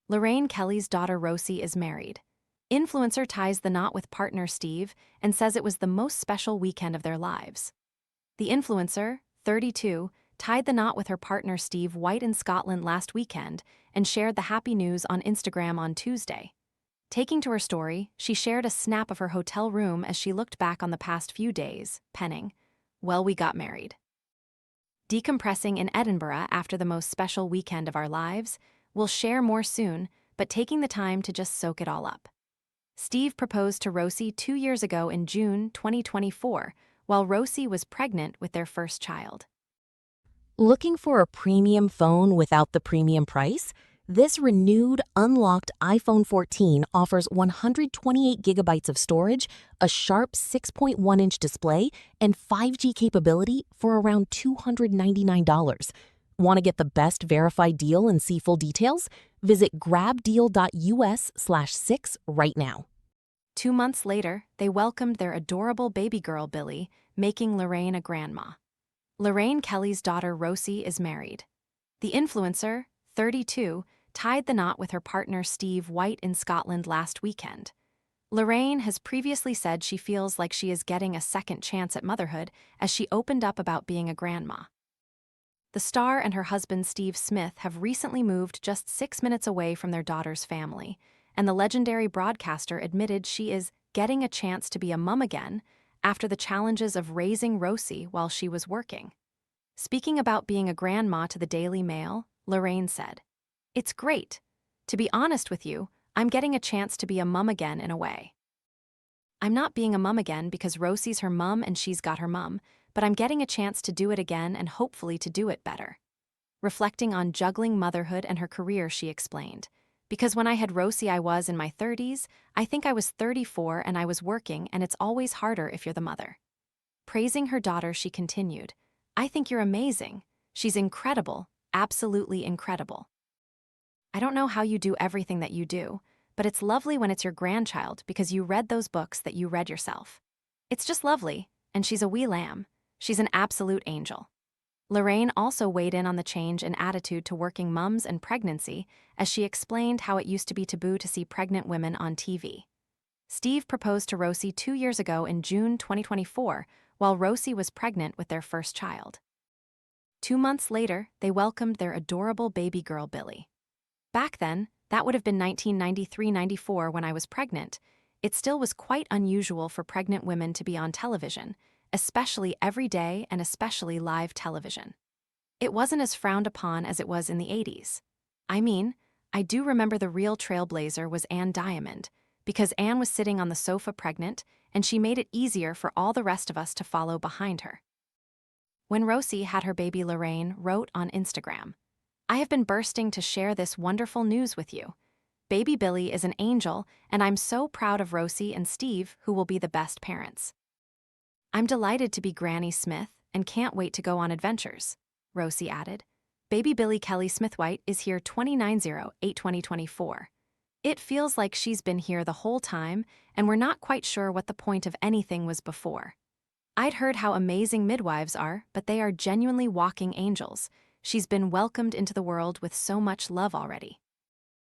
Lorraine Kelly's daughter Rosie is married. Influencer ties the knot with partner Steve and says it was the most special weekend of their lives. The influencer, 32, tied the knot with her partner Steve White in Scotland last weekend and shared the happy news on Instagram on Tuesday. Taking to her story, she shared a snap of her hotel room as she looked back on the past few days, penning, "Well, we got married." Decompressing in Edinburgh after the most special weekend of our lives, we'll share more soon, but taking the time to just soak it all up. Steve proposed to Rosie 2 years ago in June 2024, while Rosie was pregnant with their first child. Looking for a premium phone without the premium price? This renewed, unlocked iPhone 14 offers 128 gigabytes of storage, a sharp 6.1-inch display, and 5G capability for around $299. Want to get the best verified deal and see full details? Visit grabdeal.us/6 right now. 2 months later, they welcomed their adorable baby girl Billy, making Lorraine a grandma. Lorraine Kelly's daughter Rosie is married. The influencer, 32, tied the knot with her partner Steve White in Scotland last weekend. Lorraine has previously said she feels like she is getting a second chance at motherhood as she opened up about being a grandma. The star and her husband Steve Smith have recently moved just 6 minutes away from their daughter's family, and the legendary broadcaster admitted she is getting a chance to be a mum again after the challenges of raising Rosie while she was working. Speaking about being a grandma to the Daily Mail, Lorraine said, "It's great. To be honest with you, I'm getting a chance to be a mum again in a way. I'm not being a mum again because Rosie's her mum and she's got her mum, but I'm getting a chance to do it again and hopefully to do it better." Reflecting on juggling motherhood and her career, she explained, "Because when I had Rosie I was in my 30s, I think I was 34 and I was working, and it's always harder if you're the mother." Praising her daughter, she continued, "I think you're amazing. She's incredible, absolutely incredible. I don't know how you do everything that you do, but it's lovely when it's your grandchild because you read those books that you read yourself. It's just lovely, and she's a wee lamb. She's an absolute angel." Lorraine also weighed in on the change in attitude to working mums and pregnancy as she explained how it used to be taboo to see pregnant women on TV. Steve proposed to Rosie 2 years ago in June 2024, while Rosie was pregnant with their first child. 2 months later, they welcomed their adorable baby girl Billy. Back then, that would have been 1993-94 when I was pregnant, it still was quite unusual for pregnant women to be on television, especially every day and especially live television. It wasn't as frowned upon as it was in the 80s. I mean, I do remember the real trailblazer was Anne Diamond, because Anne was sitting on the sofa pregnant, and she made it easier for all the rest of us to follow behind her. When Rosie had her baby, Lorraine wrote on Instagram, "I have been bursting to share this wonderful news with you. Baby Billy is an angel, and I'm so proud of Rosie and Steve, who will be the best parents. I'm delighted to be Granny Smith and can't wait to go on adventures," Rosie added. "Baby Billy Kelly Smithwhite is here 29/08/2024. It feels like she's been here the whole time, and we're not quite sure what the point of anything was before. I'd heard how amazing midwives are, but they are genuinely walking angels. She's been welcomed into the world with so much love already."